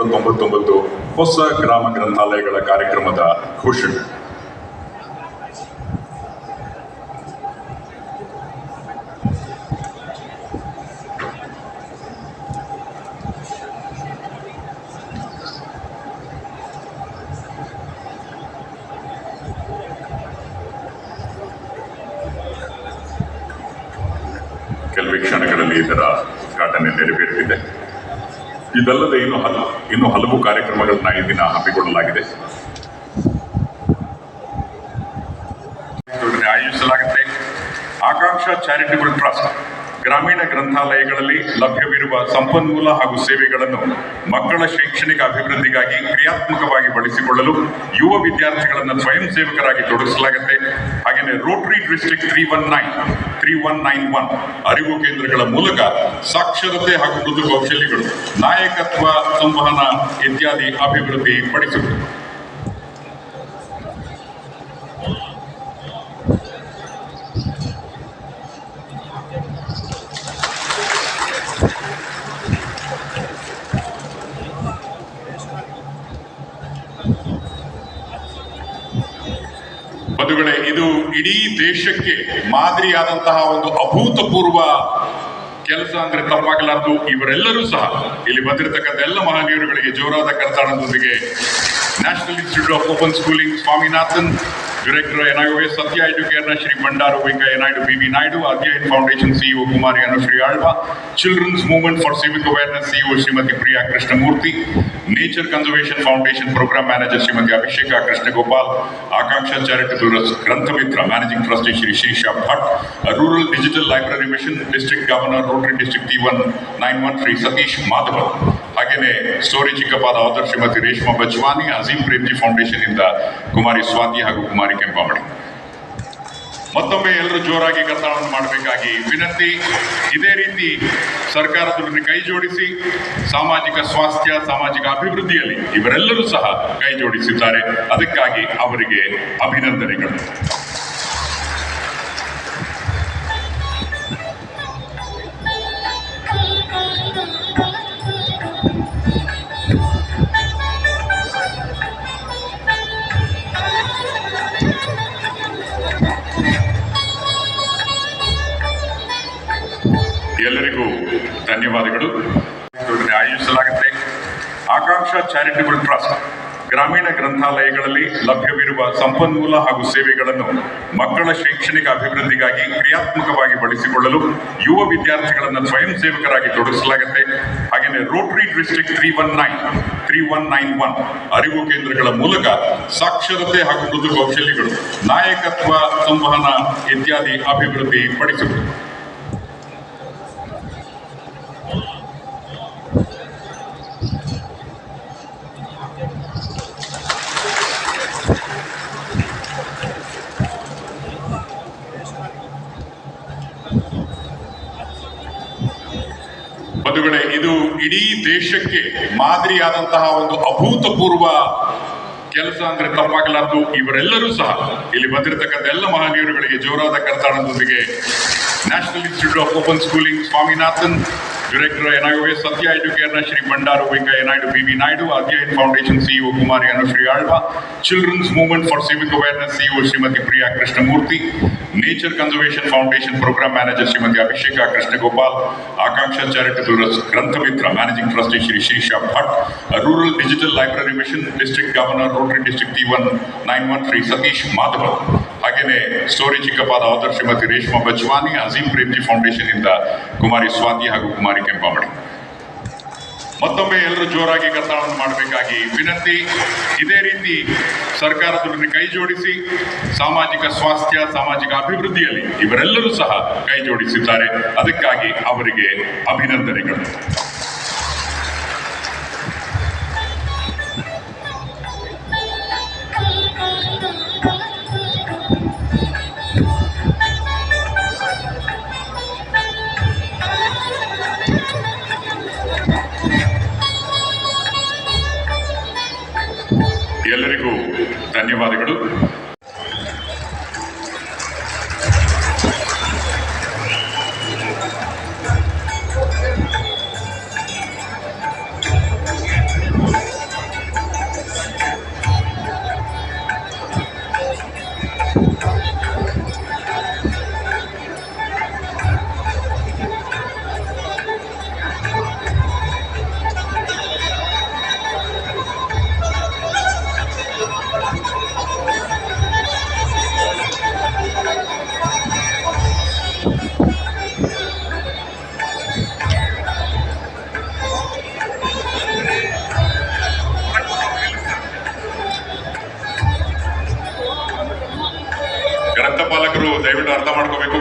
1999 ಹೊಸ ಗ್ರಾಮ ಗ್ರಂಥಾಲಯಗಳ ಕಾರ್ಯಕ್ರಮದ ಘೋಷಣೆ. ಕೆಲವೇ ಕ್ಷಣಗಳಲ್ಲಿ ಇದರ ಉದ್ಘಾಟನೆ ನೆರವೇರಲಿದೆ. ಇದಲ್ಲದೆ ಇನ್ನು ಹಲವು ಕಾರ್ಯಕ್ರಮಗಳನ್ನ ಈ ದಿನ ಹಮ್ಮಿಕೊಳ್ಳಲಾಗಿದೆ. ಆಯೋಜಿಸಲಾಗುತ್ತೆ. ಆಕಾಂಕ್ಷಾ ಚಾರಿಟಬಲ್ ಟ್ರಸ್ಟ್ ಗ್ರಾಮೀಣ ಗ್ರಂಥಾಲಯಗಳಲ್ಲಿ ಲಭ್ಯವಿರುವ ಸಂಪನ್ಮೂಲ ಹಾಗೂ ಸೇವೆಗಳನ್ನು ಮಕ್ಕಳ ಶೈಕ್ಷಣಿಕ ಅಭಿವೃದ್ಧಿಗಾಗಿ ಕ್ರಿಯಾತ್ಮಕವಾಗಿ ಬಳಸಿಕೊಳ್ಳಲು ಯುವ ವಿದ್ಯಾರ್ಥಿಗಳನ್ನು ಸ್ವಯಂ ಸೇವಕರಾಗಿ ತೊಡಗಿಸಲಾಗುತ್ತೆ. ಹಾಗೆಯೇ ರೋಟರಿ ಡಿಸ್ಟ್ರಿಕ್ಟ್ 3191 ಅರಿವು ಕೇಂದ್ರಗಳ ಮೂಲಕ ಸಾಕ್ಷರತೆ ಹಾಗೂ ಮೃದು ಕೌಶಲ್ಯಗಳು, ನಾಯಕತ್ವ, ಸಂವಹನ ಇತ್ಯಾದಿ ಅಭಿವೃದ್ಧಿ ಪಡಿಸುತ್ತದೆ. ಬಂಧುಗಳೇ, ಇದು ಇಡೀ ದೇಶಕ್ಕೆ ಮಾದರಿಯಾದಂತಹ ಒಂದು ಅಭೂತಪೂರ್ವ ಕೆಲಸ ಅಂದ್ರೆ ತಪ್ಪಾಗಲಾರದು. ಇವರೆಲ್ಲರೂ ಸಹ ಇಲ್ಲಿ ಬಂದಿರತಕ್ಕಂಥ ಎಲ್ಲ ಮಹನೀಯರುಗಳಿಗೆ ಜೋರಾದ ಕರತಾಳದೊಂದಿಗೆ national institute of open schooling Swaminathan, director NIOS Satya ಎಜುಕೇರ್ನ Shri Bandaru Venkaiah Naidu, BB Naidu, Adhyayan foundation CEO Kumari Anushree Alva, children's movement for civic awareness CEO Shrimati Priya Krishnamurthy, nature conservation foundation program manager Shrimati Abhisheka Krishnagopal, Akanksha charitable Grantha Mitra managing trustee Shri Shreesha Bhat, rural digital library mission district governor rotary district T191 Shri Satish Madhav, ಹಾಗೇನೆ story ಚಿಕ್ಕಪ್ಪಾದ ಆದರ್ Shrimati Reshma ಬಜ್ವಾನಿ, Azim Premji foundation ಇಂದ ಕುಮಾರಿ ಸ್ವಾತಿ ಹಾಗೂ ಕುಮಾರಿ ಕೆಂಪಾಮಣಿ. ಮತ್ತೊಮ್ಮೆ ಎಲ್ಲರೂ ಜೋರಾಗಿ ಕರ್ತಾಳವನ್ನು ಮಾಡಬೇಕಾಗಿ ವಿನಂತಿ. ಇದೇ ರೀತಿ ಸರ್ಕಾರದೊಡನೆ ಕೈ ಜೋಡಿಸಿ ಸಾಮಾಜಿಕ ಸ್ವಾಸ್ಥ್ಯ, ಸಾಮಾಜಿಕ ಅಭಿವೃದ್ಧಿಯಲ್ಲಿ ಇವರೆಲ್ಲರೂ ಸಹ ಕೈ ಜೋಡಿಸಿದ್ದಾರೆ. ಅದಕ್ಕಾಗಿ ಅವರಿಗೆ ಅಭಿನಂದನೆಗಳು. ಎಲ್ಲರಿಗೂ ಧನ್ಯವಾದಗಳು. ಆಯೋಜಿಸಲಾಗುತ್ತೆ. ಆಕಾಂಕ್ಷಾ ಚಾರಿಟಬಲ್ ಟ್ರಸ್ಟ್ ಗ್ರಾಮೀಣ ಗ್ರಂಥಾಲಯಗಳಲ್ಲಿ ಲಭ್ಯವಿರುವ ಸಂಪನ್ಮೂಲ ಹಾಗೂ ಸೇವೆಗಳನ್ನು ಮಕ್ಕಳ ಶೈಕ್ಷಣಿಕ ಅಭಿವೃದ್ಧಿಗಾಗಿ ಕ್ರಿಯಾತ್ಮಕವಾಗಿ ಬಳಸಿಕೊಳ್ಳಲು ಯುವ ವಿದ್ಯಾರ್ಥಿಗಳನ್ನು ಸ್ವಯಂ ಸೇವಕರಾಗಿ ತೊಡಗಿಸಲಾಗುತ್ತೆ. ಹಾಗೆಯೇ ರೋಟರಿ ಡಿಸ್ಟ್ರಿಕ್ಟ್ 3191 ಅರಿವು ಕೇಂದ್ರಗಳ ಮೂಲಕ ಸಾಕ್ಷರತೆ ಹಾಗೂ ಮೃದು ಕೌಶಲ್ಯಗಳು, ನಾಯಕತ್ವ, ಸಂವಹನ ಇತ್ಯಾದಿ ಅಭಿವೃದ್ಧಿ ಪಡಿಸುತ್ತದೆ. ಬಂಧುಗಳೇ, ಇದು ಇಡೀ ದೇಶಕ್ಕೆ ಮಾದರಿಯಾದಂತಹ ಒಂದು ಅಭೂತಪೂರ್ವ ಕೆಲಸ ಅಂದ್ರೆ ತಪ್ಪಾಗಲಾರದು. ಇವರೆಲ್ಲರೂ ಸಹ ಇಲ್ಲಿ ಬಂದಿರತಕ್ಕಂಥ ಎಲ್ಲ ಮಹನೀಯರುಗಳಿಗೆ ಜೋರಾದ ಕರತಾಳದೊಂದಿಗೆ national institute of open schooling Swaminathan, director NIOS Satya ಎಜುಕೇರ್ನ Shri Bandaru Venkaiah Naidu, BB Naidu, Adhyayan foundation CEO Kumari Anushree Alva, children's movement for civic awareness CEO Shrimati Priya Krishnamurthy, nature conservation foundation program manager Shrimati Abhisheka Krishnagopal, Akanksha charitable Grantha Mitra managing trustee Shri Shreesha Bhat, rural digital library mission district governor rotary district T191 Shri Satish Madhav, ಹಾಗೇನೆ story ಚಿಕ್ಕಪ್ಪಾದ ಆದರ್ Shrimati Reshma ಬಜ್ವಾನಿ, Azim Premji foundation ಇಂದ ಕುಮಾರಿ ಸ್ವಾತಿ ಹಾಗೂ ಕುಮಾರಿ ಕೆಂಪಾಮಣಿ. ಮತ್ತೊಮ್ಮೆ ಎಲ್ಲರೂ ಜೋರಾಗಿ ಕರ್ತಾಳವನ್ನು ಮಾಡಬೇಕಾಗಿ ವಿನಂತಿ. ಇದೇ ರೀತಿ ಸರ್ಕಾರದೊಡನೆ ಕೈ ಜೋಡಿಸಿ ಸಾಮಾಜಿಕ ಸ್ವಾಸ್ಥ್ಯ, ಸಾಮಾಜಿಕ ಅಭಿವೃದ್ಧಿಯಲ್ಲಿ ಇವರೆಲ್ಲರೂ ಸಹ ಕೈ ಜೋಡಿಸಿದ್ದಾರೆ. ಅದಕ್ಕಾಗಿ ಅವರಿಗೆ ಅಭಿನಂದನೆಗಳು. ಎಲ್ಲರಿಗೂ ಧನ್ಯವಾದಗಳು. ದಯವಿಟ್ಟು ಅರ್ಥ ಮಾಡ್ಕೋಬೇಕು.